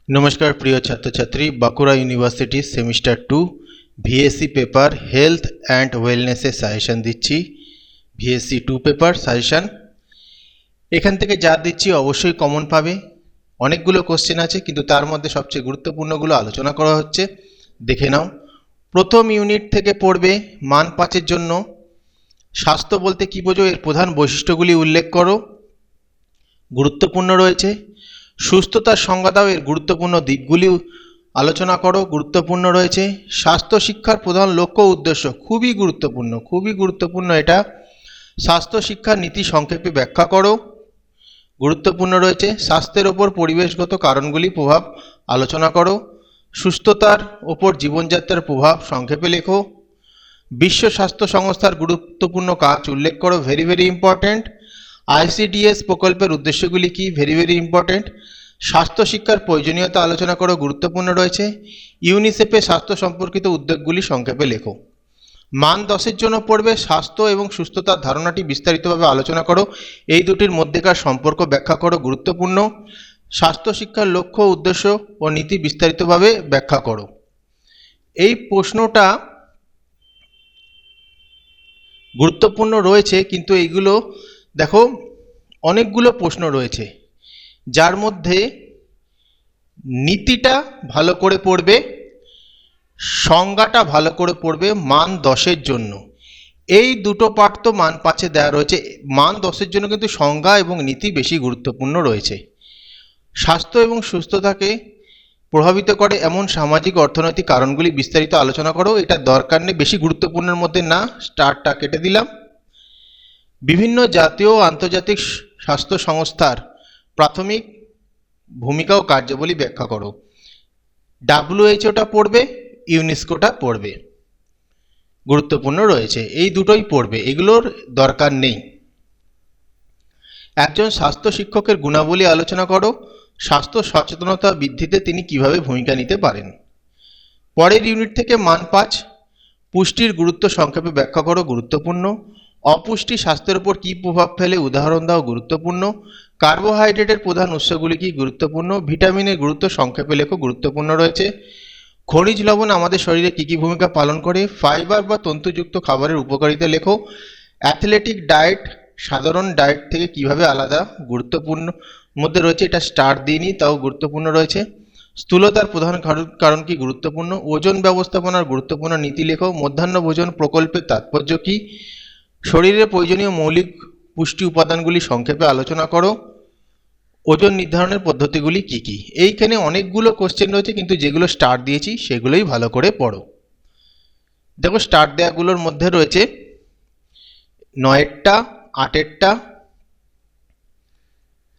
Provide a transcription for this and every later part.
নমস্কার প্রিয় ছাত্রছাত্রী, Bankura university semester 2 VSC paper health and ওয়েলনেসের সাজেশন দিচ্ছি। ভিএসসি 2 পেপার সাজেশন এখান থেকে যা দিচ্ছি অবশ্যই কমন পাবে। অনেকগুলো কোশ্চেন আছে, কিন্তু তার মধ্যে সবচেয়ে গুরুত্বপূর্ণগুলো আলোচনা করা হচ্ছে, দেখে নাও। প্রথম ইউনিট থেকে পড়বে মান 5-এর জন্য স্বাস্থ্য বলতে কী বোঝো, এর প্রধান বৈশিষ্ট্যগুলি উল্লেখ করো, গুরুত্বপূর্ণ রয়েছে। সুস্থতার সংজ্ঞা দাও, এর গুরুত্বপূর্ণ দিকগুলি আলোচনা করো, গুরুত্বপূর্ণ রয়েছে। স্বাস্থ্য শিক্ষার প্রধান লক্ষ্য উদ্দেশ্য, খুবই গুরুত্বপূর্ণ এটা। স্বাস্থ্য শিক্ষার নীতি সংক্ষেপে ব্যাখ্যা করো, গুরুত্বপূর্ণ রয়েছে। স্বাস্থ্যের ওপর পরিবেশগত কারণগুলি প্রভাব আলোচনা করো। সুস্থতার ওপর জীবনযাত্রার প্রভাব সংক্ষেপে লেখো। বিশ্ব স্বাস্থ্য সংস্থার গুরুত্বপূর্ণ কাজ উল্লেখ করো, ভেরি ইম্পর্ট্যান্ট। আইসিডিএস প্রকল্পের উদ্দেশ্যগুলি কি, ভেরি ইম্পর্ট্যান্ট। স্বাস্থ্য শিক্ষার প্রয়োজনীয়তা আলোচনা করো, গুরুত্বপূর্ণ রয়েছে। ইউনিসেফের স্বাস্থ্য সম্পর্কিত উদ্যোগগুলি সংক্ষেপে লেখো। মান 10-এর জন্য পড়বে স্বাস্থ্য এবং সুস্থতার ধারণাটি বিস্তারিতভাবে আলোচনা করো, এই দুটির মধ্যেকার সম্পর্ক ব্যাখ্যা করো, গুরুত্বপূর্ণ। স্বাস্থ্য শিক্ষার লক্ষ্য উদ্দেশ্য ও নীতি বিস্তারিতভাবে ব্যাখ্যা করো। এই প্রশ্নটা গুরুত্বপূর্ণ রয়েছে, কিন্তু এইগুলো দেখো অনেকগুলো প্রশ্ন রয়েছে, যার মধ্যে নীতিটা ভালো করে পড়বে, সংজ্ঞাটা ভালো করে পড়বে মান 10-এর জন্য। এই দুটো পার্ট তো মান 5-এ দেওয়া রয়েছে, মান 10-এর জন্য কিন্তু সংজ্ঞা এবং নীতি বেশি গুরুত্বপূর্ণ রয়েছে। স্বাস্থ্য এবং সুস্থতাকে প্রভাবিত করে এমন সামাজিক অর্থনৈতিক কারণগুলি বিস্তারিত আলোচনা করো, এটা দরকার নেই, বেশি গুরুত্বপূর্ণের মধ্যে না, স্টারটা কেটে দিলাম। বিভিন্ন জাতীয় ও আন্তর্জাতিক স্বাস্থ্য সংস্থার প্রাথমিক ভূমিকা ও কার্যাবলী ব্যাখ্যা করো। ডাব্লিউএইচওটা পড়বে, ইউনেস্কোটা পড়বে, গুরুত্বপূর্ণ রয়েছে, এই দুটোই পড়বে, এগুলোর দরকার নেই। একজন স্বাস্থ্য শিক্ষকের গুণাবলী আলোচনা করো, স্বাস্থ্য সচেতনতা বৃদ্ধিতে তিনি কিভাবে ভূমিকা নিতে পারেন। পরের ইউনিট থেকে মান 5 পুষ্টির গুরুত্ব সংক্ষেপে ব্যাখ্যা করো, গুরুত্বপূর্ণ। অপুষ্টি স্বাস্থ্যের উপর কী প্রভাব ফেলে উদাহরণ দাও, গুরুত্বপূর্ণ। কার্বোহাইড্রেটের প্রধান উৎসগুলি কি, গুরুত্বপূর্ণ। ভিটামিনের গুরুত্ব সংক্ষেপে লেখো, গুরুত্বপূর্ণ রয়েছে। খনিজ লবণ আমাদের শরীরে কী কী ভূমিকা পালন করে, ফাইবার বা তন্তুযুক্ত খাবারের উপকারিতা লেখো। অ্যাথলেটিক ডায়েট সাধারণ ডায়েট থেকে কিভাবে আলাদা, গুরুত্বপূর্ণ মধ্যে রয়েছে, এটা স্টার দিইনি, তাও গুরুত্বপূর্ণ রয়েছে। স্থূলতার প্রধান কারণ কি, গুরুত্বপূর্ণ। ওজন ব্যবস্থাপনার গুরুত্বপূর্ণ নীতি লেখো। মধ্যাহ্ন ভোজন প্রকল্পের তাৎপর্য কি, শরীরের প্রয়োজনীয় মৌলিক পুষ্টি উপাদানগুলি সংক্ষেপে আলোচনা করো। ওজন নির্ধারণের পদ্ধতিগুলি কি কি। এইখানে অনেকগুলো কোশ্চেন রয়েছে, কিন্তু যেগুলো স্টার দিয়েছি সেগুলোই ভালো করে পড়ো। দেখো স্টার দেওয়াগুলোর মধ্যে রয়েছে 9-এরটা, 8-এরটা,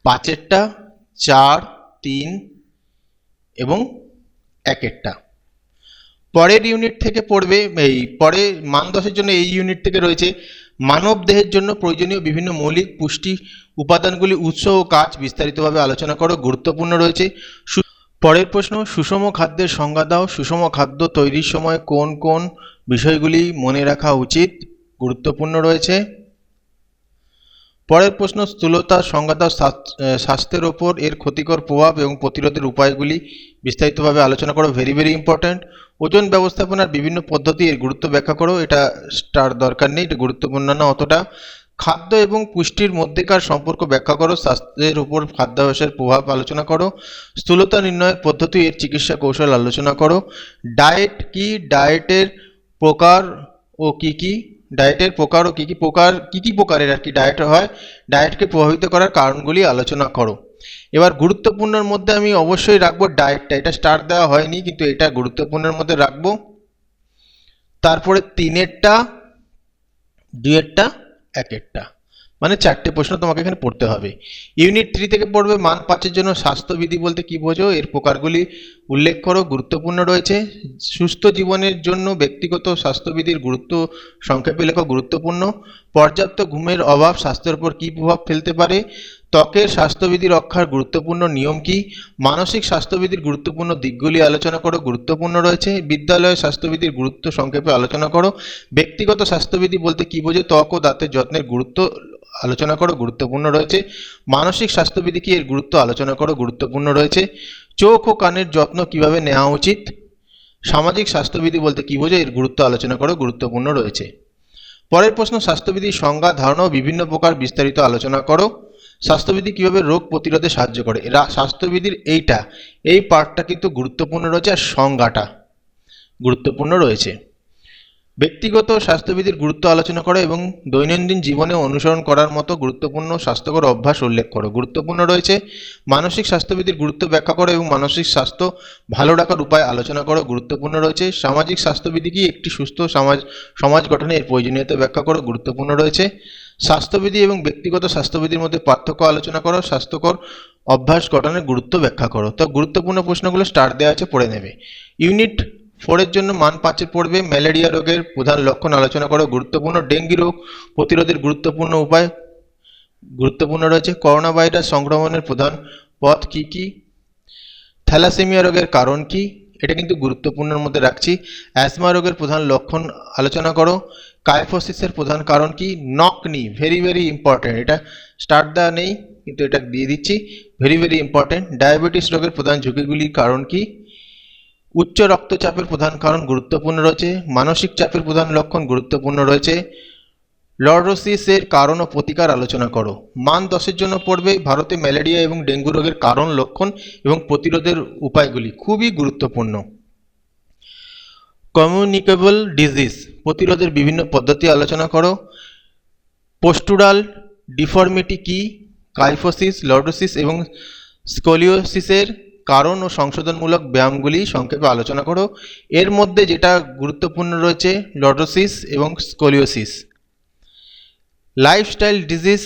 5-এরটা, 4, 3 এবং 1-এরটা। পরের ইউনিট থেকে পড়বে, পরে মান 10-এর জন্য এই ইউনিট থেকে রয়েছে মানব দেহের জন্য প্রয়োজনীয় বিভিন্ন মৌলিক পুষ্টি উপাদানগুলি উৎস ও কাজ বিস্তারিতভাবে আলোচনা করো, গুরুত্বপূর্ণ রয়েছে। পরের প্রশ্ন, সুষম খাদ্যের সংজ্ঞা দাও। সুষম খাদ্য তৈরির সময় কোন কোন বিষয়গুলি মনে রাখা উচিত, গুরুত্বপূর্ণ রয়েছে। পরের প্রশ্ন, স্থূলতার সংজ্ঞা দাও। স্বাস্থ্যের ওপর এর ক্ষতিকর প্রভাব এবং প্রতিরোধের উপায়গুলি বিস্তারিতভাবে আলোচনা করো, ভেরি ইম্পর্ট্যান্ট। ওজন ব্যবস্থাপনার বিভিন্ন পদ্ধতি, এর গুরুত্ব ব্যাখ্যা করো, এটা স্টার দরকার নেই, এটা গুরুত্বপূর্ণ না অতটা। খাদ্য এবং পুষ্টির মধ্যেকার সম্পর্ক ব্যাখ্যা করো, স্বাস্থ্যের উপর খাদ্যাভ্যাসের প্রভাব আলোচনা করো। স্থূলতা নির্ণয়ের পদ্ধতি, এর চিকিৎসা কৌশল আলোচনা করো। ডায়েট কি, ডায়েটের প্রকার ও কি কি, ডায়েটের প্রকার ও কি কি প্রকারের আর কি ডায়েট হয়, ডায়েটকে প্রভাবিত করার কারণগুলি আলোচনা করো। এবার গুরুত্বপূর্ণের মধ্যে আমি অবশ্যই রাখবো ডায়েটটা, এটা স্টার দেওয়া হয়নি, কিন্তু এটা গুরুত্বপূর্ণের মধ্যে রাখবো। তারপরে 3-এরটা, 2-এরটা, 1-এরটা, মানে 4টে প্রশ্ন তোমাকে এখানে পড়তে হবে। ইউনিট 3 থেকে পড়বে মান 5-এর জন্য স্বাস্থ্যবিধি বলতে কি বোঝো, এর প্রকারগুলি উল্লেখ করো, গুরুত্বপূর্ণ রয়েছে। সুস্থ জীবনের জন্য ব্যক্তিগত স্বাস্থ্যবিধির গুরুত্ব সংক্ষেপে লেখো, গুরুত্বপূর্ণ। পর্যাপ্ত ঘুমের অভাব স্বাস্থ্যের উপর কী প্রভাব ফেলতে পারে, ত্বকের স্বাস্থ্যবিধি রক্ষার গুরুত্বপূর্ণ নিয়ম কি, মানসিক স্বাস্থ্যবিধির গুরুত্বপূর্ণ দিকগুলি আলোচনা করো, গুরুত্বপূর্ণ রয়েছে। বিদ্যালয়ে স্বাস্থ্যবিধির গুরুত্ব সংক্ষেপে আলোচনা করো। ব্যক্তিগত স্বাস্থ্যবিধি বলতে কি বোঝো, ত্বক ও দাঁতের যত্নের গুরুত্ব আলোচনা করো, গুরুত্বপূর্ণ রয়েছে। মানসিক স্বাস্থ্যবিধি কি, এর গুরুত্ব আলোচনা করো, গুরুত্বপূর্ণ রয়েছে। চোখ ও কানের যত্ন কিভাবে নেওয়া উচিত? সামাজিক স্বাস্থ্যবিধি বলতে কি বোঝায়, এর গুরুত্ব আলোচনা করো, গুরুত্বপূর্ণ রয়েছে। পরের প্রশ্ন, স্বাস্থ্যবিধির সংজ্ঞা, ধারণা ও বিভিন্ন প্রকার বিস্তারিত আলোচনা করো। স্বাস্থ্যবিধি কিভাবে রোগ প্রতিরোধে সাহায্য করে? এরা স্বাস্থ্যবিধির এই পার্টটা কিন্তু গুরুত্বপূর্ণ রয়েছে, আর সংজ্ঞাটা গুরুত্বপূর্ণ রয়েছে। ব্যক্তিগত স্বাস্থ্যবিধির গুরুত্ব আলোচনা করো এবং দৈনন্দিন জীবনে অনুসরণ করার মতো গুরুত্বপূর্ণ স্বাস্থ্যকর অভ্যাস উল্লেখ করো। গুরুত্বপূর্ণ রয়েছে। মানসিক স্বাস্থ্যবিধির গুরুত্ব ব্যাখ্যা করো এবং মানসিক স্বাস্থ্য ভালো রাখার উপায় আলোচনা করো। গুরুত্বপূর্ণ রয়েছে। সামাজিক স্বাস্থ্যবিধি কি, একটি সুস্থ সমাজ গঠনে এর প্রয়োজনীয়তা ব্যাখ্যা করো। গুরুত্বপূর্ণ রয়েছে। স্বাস্থ্যবিধি এবং ব্যক্তিগত স্বাস্থ্যবিধির মধ্যে পার্থক্য আলোচনা করো। স্বাস্থ্যকর অভ্যাস গঠনের গুরুত্ব ব্যাখ্যা করো। তো গুরুত্বপূর্ণ প্রশ্নগুলো স্টার দেওয়া আছে, পড়ে নেবে। ইউনিট 4 জন্য মান 5 পড়বে। ম্যালেরিয়া রোগের প্রধান লক্ষণ আলোচনা করো। গুরুত্বপূর্ণ। ডেঙ্গি রোগ প্রতিরোধের গুরুত্বপূর্ণ উপায় গুরুত্বপূর্ণ রয়েছে। করোনা ভাইরাস সংক্রমণের প্রধান পথ কি কি? থ্যালাসেমিয়া রোগের কারণ কি, এটা কিন্তু গুরুত্বপূর্ণের মধ্যে রাখছি। অ্যাজমা রোগের প্রধান লক্ষণ আলোচনা করো। কাইফোসিসের প্রধান কারণ কি? নকনি, ভেরি ভেরি ইম্পর্টেন্ট, এটা স্টার্ট দেওয়া নেই কিন্তু এটা দিয়ে দিচ্ছি, ভেরি ভেরি ইম্পর্টেন্ট। ডায়াবেটিস রোগের প্রধান ঝুঁকিগুলির কারণ কি? উচ্চ রক্তচাপের প্রধান কারণ গুরুত্বপূর্ণ রয়েছে। মানসিক চাপের প্রধান লক্ষণ গুরুত্বপূর্ণ রয়েছে। লর্ডোসিসের কারণ ও প্রতিকার আলোচনা করো। মান 10 জন্য পড়বে। ভারতে ম্যালেরিয়া এবং ডেঙ্গু রোগের কারণ, লক্ষণ এবং প্রতিরোধের উপায়গুলি খুবই গুরুত্বপূর্ণ। কমিউনিকেবল ডিজিজ প্রতিরোধের বিভিন্ন পদ্ধতি আলোচনা করো। পোস্টুরাল ডিফর্মিটি কি? কাইফোসিস, লর্ডোসিস এবং স্কোলিওসিসের কারণ ও সংশোধনমূলক ব্যায়ামগুলি সংক্ষেপে আলোচনা করো। এর মধ্যে যেটা গুরুত্বপূর্ণ রয়েছে লর্ডোসিস এবং স্কোলিওসিস। লাইফস্টাইল ডিজিজ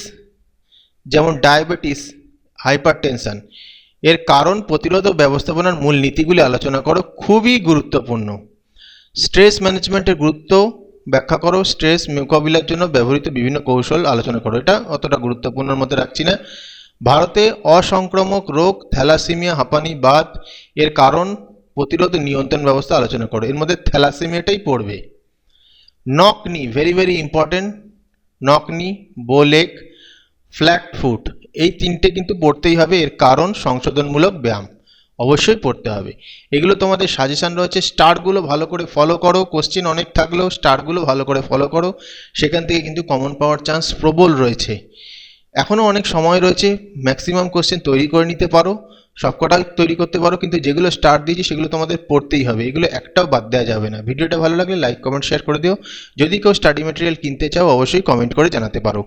যেমন ডায়াবেটিস, হাইপারটেনশন এর কারণ, প্রতিরোধ ও ব্যবস্থাপনার মূল নীতিগুলি আলোচনা করো, খুবই গুরুত্বপূর্ণ। স্ট্রেস ম্যানেজমেন্টের গুরুত্ব ব্যাখ্যা করো। স্ট্রেস মোকাবিলার জন্য ব্যবহৃত বিভিন্ন কৌশল আলোচনা করো। এটা অতটা গুরুত্বপূর্ণের মধ্যে রাখছি না। ভারতে অসংক্রামক রোগ থ্যালাসেমিয়া, হাঁপানি, বাত এর কারণ, প্রতিরোধ, নিয়ন্ত্রণ ব্যবস্থা আলোচনা করো। এর মধ্যে থ্যালাসেমিয়াটাই পড়বে। নকনি, very very important. নকনি, বোলেক, flat foot এই তিনটে কিন্তু পড়তেই হবে। এর কারণ, সংশোধনমূলক ব্যায়াম অবশ্যই পড়তে হবে। এগুলো তোমাদের সাজেশন রয়েছে, স্টারগুলো ভালো করে ফলো করো। কোশ্চেন অনেক থাকলেও স্টারগুলো ভালো করে ফলো করো, সেখান থেকে কিন্তু কমন পাওয়ার চান্স প্রবল রয়েছে। এখনও অনেক সময় রয়েছে, ম্যাক্সিমাম কোশ্চেন তৈরি করে নিতে পারো, সবকটা তৈরি করতে পারো, কিন্তু যেগুলো স্টার দিয়েছি সেগুলো তোমাদের পড়তেই হবে, এগুলো একটাও বাদ দেওয়া যাবে না। ভিডিওটা ভালো লাগলে লাইক, কমেন্ট, শেয়ার করে দিও। যদি কেউ স্টাডি ম্যাটেরিয়াল কিনতে চাও অবশ্যই কমেন্ট করে জানাতে পারো।